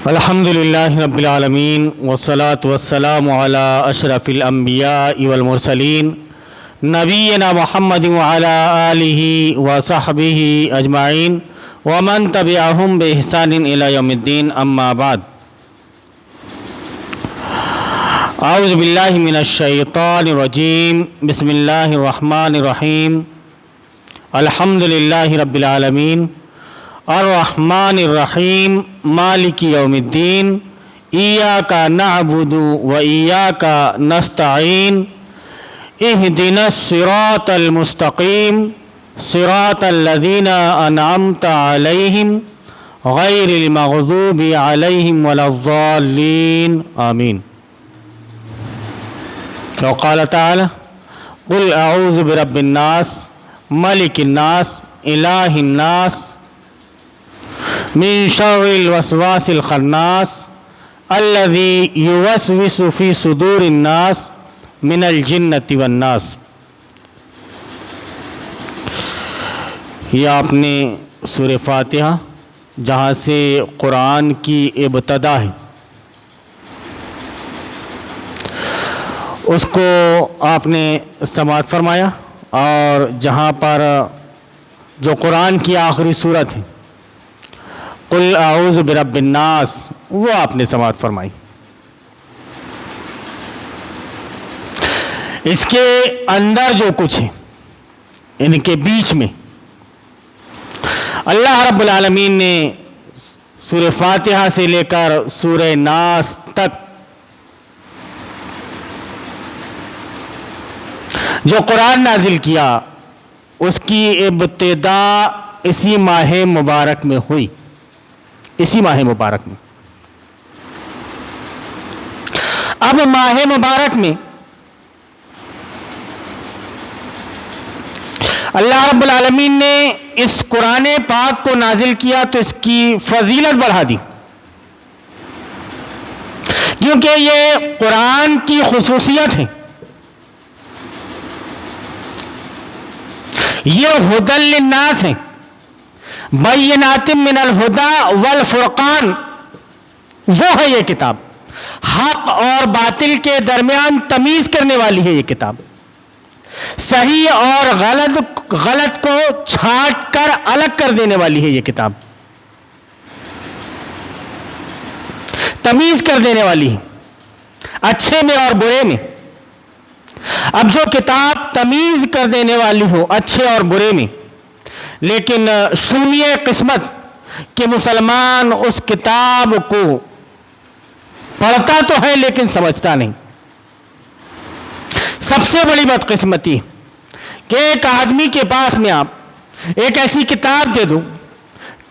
الحمد للہ رب العالمین والصلاة والسلام علی اشرف الانبیاء والمرسلین نبینا محمد وعلی آلہ وصحبہ اجمعین ومن تبعہم بإحسان الی یوم الدین اما بعد اعوذ باللہ من الشیطان الرجیم بسم اللہ الرحمن الرحیم الحمد للہ رب العالمین الرحمن الرحیم مالک یوم الدین ایاک نعبد و ایاک نستعین اہدنا الصراط المستقیم صراط الذین انعمت علیہم غیر المغضوب علیہم ولا الضالین آمین. وقال تعالی قل اعوذ برب الناس ملک الناس الہ الناس من شر الوسواس الخناس الذي يوسوس في صدور الناس من الجنة والناس. یہ آپ نے سورہ فاتحہ جہاں سے قرآن کی ابتدا ہے اس کو آپ نے سماعت فرمایا، اور جہاں پر جو قرآن کی آخری سورت ہے قل اعوذ برب الناس وہ آپ نے سماعت فرمائی. اس کے اندر جو کچھ ہے ان کے بیچ میں اللہ رب العالمین نے سورہ فاتحہ سے لے کر سورہ ناس تک جو قرآن نازل کیا اس کی ابتدا اسی ماہ مبارک میں ہوئی. اسی ماہ مبارک میں اب ماہ مبارک میں اللہ رب العالمین نے اس قرآن پاک کو نازل کیا تو اس کی فضیلت بڑھا دی، کیونکہ یہ قرآن کی خصوصیت ہے. یہ ہدی للناس ہے، بینات من الہدی والفرقان. وہ ہے یہ کتاب، حق اور باطل کے درمیان تمیز کرنے والی ہے یہ کتاب. صحیح اور غلط کو چھانٹ کر الگ کر دینے والی ہے یہ کتاب، تمیز کر دینے والی ہے اچھے میں اور برے میں. اب جو کتاب تمیز کر دینے والی ہو اچھے اور برے میں، لیکن شونی قسمت کہ مسلمان اس کتاب کو پڑھتا تو ہے لیکن سمجھتا نہیں. سب سے بڑی بدقسمتی کہ ایک آدمی کے پاس میں آپ ایک ایسی کتاب دے دو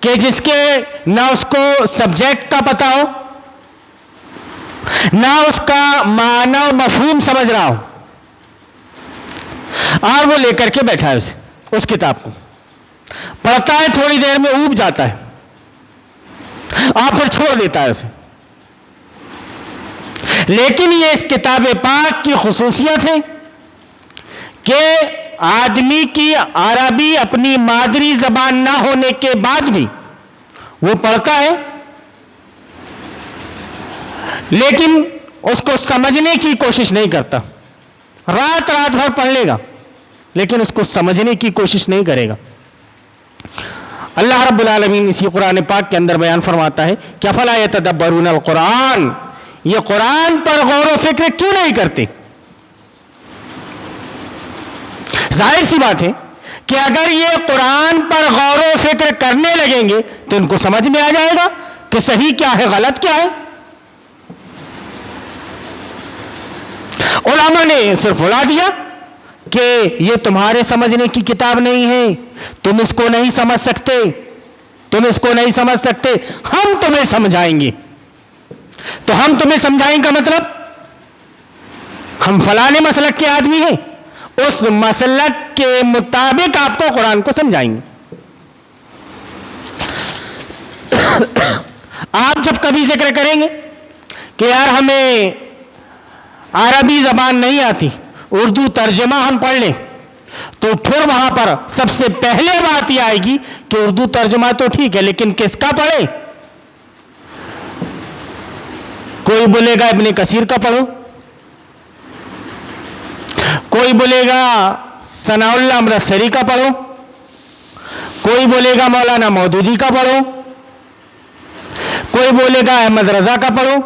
کہ جس کے نہ اس کو سبجیکٹ کا پتہ ہو، نہ اس کا معنی و مفہوم سمجھ رہا ہو، اور وہ لے کر کے بیٹھا ہے اس کتاب کو پڑھتا ہے، تھوڑی دیر میں اوب جاتا ہے اور پھر چھوڑ دیتا ہے اسے. لیکن یہ اس کتاب پاک کی خصوصیت ہے کہ آدمی کی عربی اپنی مادری زبان نہ ہونے کے بعد بھی وہ پڑھتا ہے، لیکن اس کو سمجھنے کی کوشش نہیں کرتا. رات بھر پڑھ لے گا لیکن اس کو سمجھنے کی کوشش نہیں کرے گا. اللہ رب العالمین اسی قرآن پاک کے اندر بیان فرماتا ہے کہ افلا یتدبرون القرآن، یہ قرآن پر غور و فکر کیوں نہیں کرتے؟ ظاہر سی بات ہے کہ اگر یہ قرآن پر غور و فکر کرنے لگیں گے تو ان کو سمجھ میں آ جائے گا کہ صحیح کیا ہے غلط کیا ہے. علماء نے صرف اڑا دیا کہ یہ تمہارے سمجھنے کی کتاب نہیں ہے، تم اس کو نہیں سمجھ سکتے، تم اس کو نہیں سمجھ سکتے، ہم تمہیں سمجھائیں گے. تو ہم تمہیں سمجھائیں کا مطلب ہم فلاں مسلک کے آدمی ہیں، اس مسلک کے مطابق آپ کو قرآن کو سمجھائیں گے. آپ جب کبھی ذکر کریں گے کہ یار ہمیں عربی زبان نہیں آتی، اردو ترجمہ ہم پڑھ لیں، تو پھر وہاں پر سب سے پہلے بات یہ آئے گی کہ اردو ترجمہ تو ٹھیک ہے لیکن کس کا پڑھیں؟ کوئی بولے گا ابن کثیر کا پڑھو، کوئی بولے گا ثناء اللہ امرتسری کا پڑھو، کوئی بولے گا مولانا مودودی کا پڑھو، کوئی بولے گا احمد رضا کا پڑھو،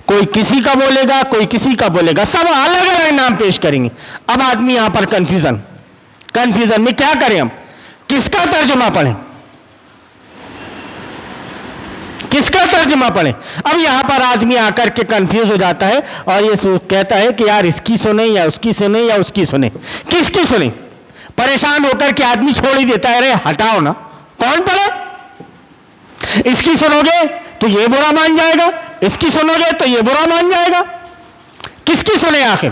کوئی کسی کا بولے گا، کوئی کسی کا بولے گا، سب الگ الگ نام پیش کریں گے۔ اب آدمی یہاں پر کنفیوژن میں کیا کریں؟ ہم کس کا ترجمہ پڑھیں؟ کس کا ترجمہ پڑھیں؟ اب یہاں پر آدمی آ کر کے کنفیوز ہو جاتا ہے اور یہ کہتا ہے کہ یار اس کی سنیں یا اس کی سنیں یا اس کی سنیں، کس کی سنیں؟ پریشان ہو کر کے آدمی چھوڑ ہی دیتا ہے، ارے ہٹاؤ نا، کون پڑھے؟ اس کی سنو گے تو یہ برا مان جائے گا، اس کی سنو گے تو یہ برا مان جائے گا، کس کی سنیں آخر؟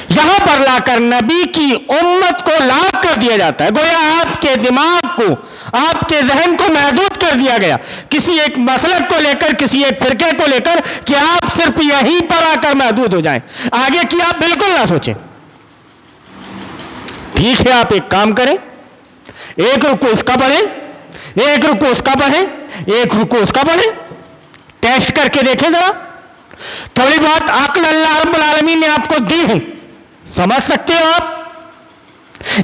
یہاں پر لا کر نبی کی امت کو لاک کر دیا جاتا ہے، گویا آپ کے دماغ کو، آپ کے ذہن کو محدود کر دیا گیا کسی ایک مسلک کو لے کر، کسی ایک فرقے کو لے کر، کہ آپ صرف یہیں پر آ کر محدود ہو جائیں، آگے کی آپ بالکل نہ سوچیں۔ ٹھیک ہے، آپ ایک کام کریں، ایک رکوع اس کا پڑھیں، ایک رکوع اس کا پڑھیں، ایک رکوع اس کا پڑھیں، ٹیسٹ کر کے دیکھیں ذرا، تھوڑی بہت عقل اللہ رب العالمین نے آپ کو دی ہے، سمجھ سکتے ہو آپ؟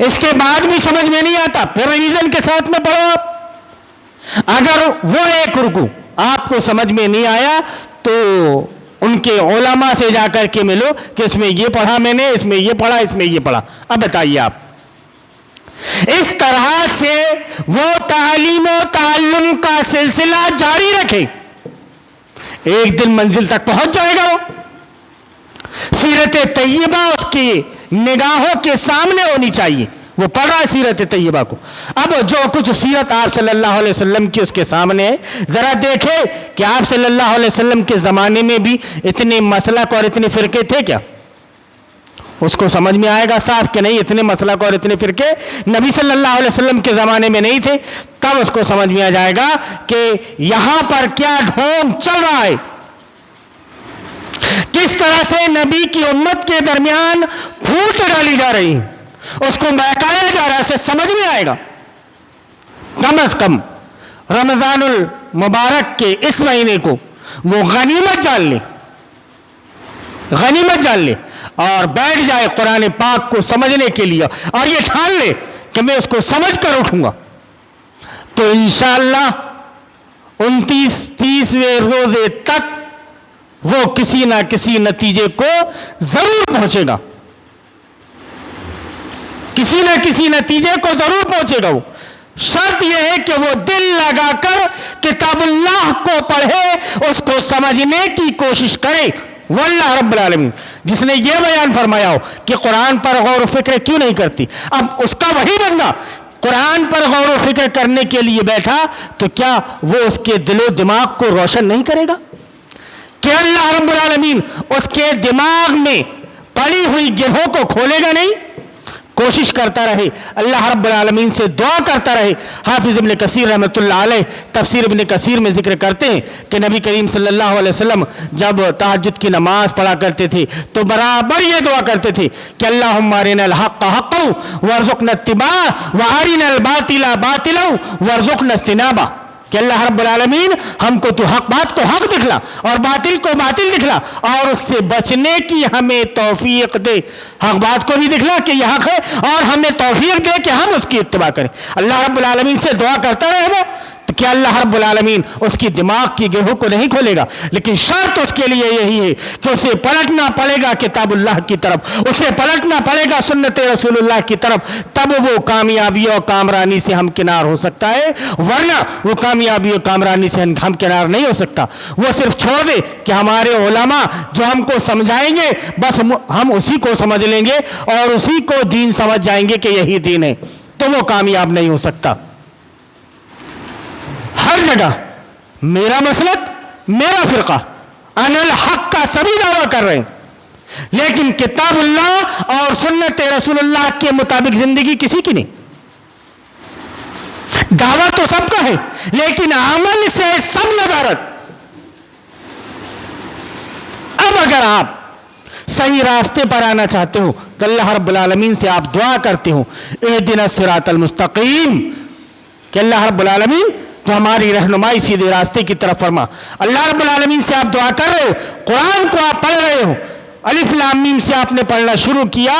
اس کے بعد بھی سمجھ میں نہیں آتا، پھر ریویژن کے ساتھ میں پڑھو آپ۔ اگر وہ ایک رکوع آپ کو سمجھ میں نہیں آیا تو ان کے علماء سے جا کر کے ملو کہ اس میں یہ پڑھا میں نے، اس میں یہ پڑھا، اس میں یہ پڑھا، اب بتائیے آپ۔ اس طرح سے وہ تعلیم و تعلم کا سلسلہ جاری رکھے، ایک دن منزل تک پہنچ جائے گا۔ وہ سیرت طیبہ اس کی نگاہوں کے سامنے ہونی چاہیے، وہ پڑھ رہا ہے سیرت طیبہ کو۔ اب جو کچھ سیرت آپ صلی اللہ علیہ وسلم کی اس کے سامنے ہے، ذرا دیکھے کہ آپ صلی اللہ علیہ وسلم کے زمانے میں بھی اتنے مسلک اور اتنے فرقے تھے کیا؟ اس کو سمجھ میں آئے گا صاف کہ نہیں، اتنے مسلک اور اتنے فرقے نبی صلی اللہ علیہ وسلم کے زمانے میں نہیں تھے۔ تب اس کو سمجھ میں آ جائے گا کہ یہاں پر کیا ڈھونگ چل رہا ہے، کس طرح سے نبی کی امت کے درمیان پھوٹ ڈالی جا رہی ہے، اس کو بہکایا جا رہا ہے، اسے سمجھ میں آئے گا۔ کم از کم رمضان المبارک کے اس مہینے کو وہ غنیمت جان لے، غنیمت جان لے اور بیٹھ جائے قرآن پاک کو سمجھنے کے لیے، اور یہ ٹھان لے کہ میں اس کو سمجھ کر اٹھوں گا، تو انشاءاللہ 29-30ویں روزے تک وہ کسی نہ کسی نتیجے کو ضرور پہنچے گا، کسی نہ کسی نتیجے کو ضرور پہنچے گا۔ وہ شرط یہ ہے کہ وہ دل لگا کر کتاب اللہ کو پڑھے، اس کو سمجھنے کی کوشش کرے۔ واللہ رب العالمین جس نے یہ بیان فرمایا ہو کہ قرآن پر غور و فکر کیوں نہیں کرتی، اب اس کا وہی بندہ قرآن پر غور و فکر کرنے کے لیے بیٹھا تو کیا وہ اس کے دل و دماغ کو روشن نہیں کرے گا؟ کہ اللہ رب العالمین اس کے دماغ میں پڑی ہوئی گرہوں کو کھولے گا نہیں؟ کوشش کرتا رہے، اللہ رب العالمین سے دعا کرتا رہے۔ حافظ ابن کثیر رحمۃ اللہ علیہ تفسیر ابن کثیر میں ذکر کرتے ہیں کہ نبی کریم صلی اللہ علیہ وسلم جب تہجد کی نماز پڑھا کرتے تھے تو برابر یہ دعا کرتے تھے کہ اللہم ارنا الحق حقا وارزقنا اتباعہ وارنا الباطل باطلا وارزقنا اجتنابہ، کہ اللہ رب العالمین ہم کو تو حق بات کو حق دکھلا اور باطل کو باطل دکھلا اور اس سے بچنے کی ہمیں توفیق دے، حق بات کو بھی دکھلا کہ یہ حق ہے اور ہمیں توفیق دے کہ ہم اس کی اتباع کریں۔ اللہ رب العالمین سے دعا کرتا رہے وہ تو کیا اللہ رب العالمین اس کی دماغ کی گرہوں کو نہیں کھولے گا؟ لیکن شرط اس کے لیے یہی ہے کہ اسے پلٹنا پڑے گا کتاب اللہ کی طرف، اسے پلٹنا پڑے گا سنت رسول اللہ کی طرف، تب وہ کامیابی اور کامرانی سے ہمکنار ہو سکتا ہے، ورنہ وہ کامیابی اور کامرانی سے ہمکنار نہیں ہو سکتا۔ وہ صرف چھوڑ دے کہ ہمارے علماء جو ہم کو سمجھائیں گے بس ہم اسی کو سمجھ لیں گے اور اسی کو دین سمجھ جائیں گے کہ یہی دین ہے، تو وہ کامیاب نہیں ہو سکتا۔ ہر جگہ میرا مسلک، میرا فرقہ، انا الحق کا سبھی دعویٰ کر رہے ہیں، لیکن کتاب اللہ اور سنت رسول اللہ کے مطابق زندگی کسی کی نہیں۔ دعویٰ تو سب کا ہے لیکن عمل سے سب نظارت۔ اب اگر آپ صحیح راستے پر آنا چاہتے ہو تو اللہ رب العالمین سے آپ دعا کرتے ہو اہدنا الصراط المستقیم، کہ اللہ رب العالمین تو ہماری رہنمائی سیدھے راستے کی طرف فرما۔ اللہ رب العالمین سے آپ دعا کر رہے ہو، قرآن کو آپ پڑھ رہے ہو، الف لام میم سے آپ نے پڑھنا شروع کیا،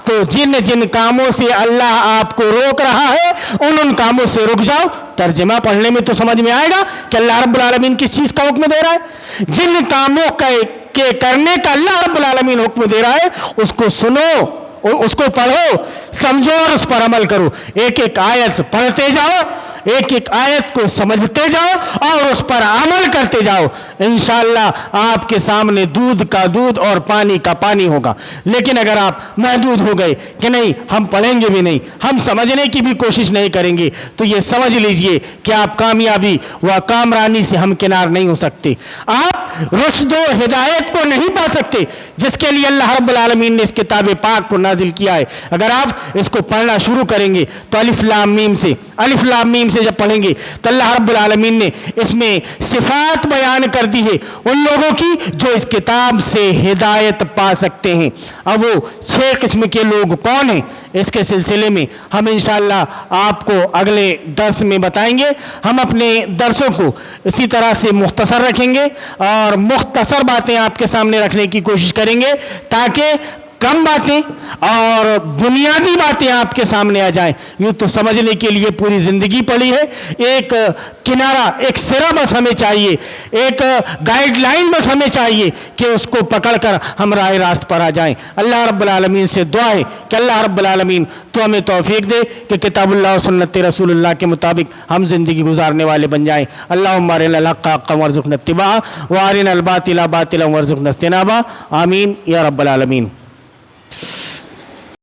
تو جن جن کاموں سے اللہ آپ کو روک رہا ہے ان کاموں سے رک جاؤ۔ ترجمہ پڑھنے میں تو سمجھ میں آئے گا کہ اللہ رب العالمین کس چیز کا حکم دے رہا ہے۔ جن کاموں کے کرنے کا اللہ رب العالمین حکم دے رہا ہے اس کو سنو، اس کو پڑھو، سمجھو اور اس پر عمل کرو۔ ایک ایک آیت پڑھتے جاؤ، ایک ایک آیت کو سمجھتے جاؤ اور اس پر عمل کرتے جاؤ، انشاءاللہ آپ کے سامنے دودھ کا دودھ اور پانی کا پانی ہوگا۔ لیکن اگر آپ محدود ہو گئے کہ نہیں ہم پڑھیں گے بھی نہیں، ہم سمجھنے کی بھی کوشش نہیں کریں گے، تو یہ سمجھ لیجئے کہ آپ کامیابی و کامرانی سے ہمکنار نہیں ہو سکتے، آپ رشد و ہدایت کو نہیں پا سکتے جس کے لیے اللہ رب العالمین نے اس کتاب پاک کو نازل کیا ہے۔ اگر آپ اس کو پڑھنا شروع کریں گے تو الف لام میم سے جب پڑھیں گے تو اللہ رب العالمین نے اس میں صفات بیان کر دی ہے ان لوگوں کی جو اس کتاب سے ہدایت پا سکتے ہیں۔ اب وہ 6 قسم کے لوگ کون ہیں، اس کے سلسلے میں ہم انشاءاللہ آپ کو اگلے درس میں بتائیں گے۔ ہم اپنے درسوں کو اسی طرح سے مختصر رکھیں گے اور مختصر باتیں آپ کے سامنے رکھنے کی کوشش کریں گے تاکہ کم باتیں اور بنیادی باتیں آپ کے سامنے آ جائیں۔ یوں تو سمجھنے کے لیے پوری زندگی پڑی ہے، ایک کنارہ، ایک سرا بس ہمیں چاہیے، ایک گائیڈ لائن بس ہمیں چاہیے کہ اس کو پکڑ کر ہم راہ راست پر آ جائیں۔ اللہ رب العالمین سے دعا ہے کہ اللہ رب العالمین تو ہمیں توفیق دے کہ کتاب اللہ و سنت رسول اللہ کے مطابق ہم زندگی گزارنے والے بن جائیں۔ اللہم ارنا الحق حقا وارزقنا اتباعہ وارنا الباطل باطلا وارزقنا اجتنابہ، آمین یا رب العالمین۔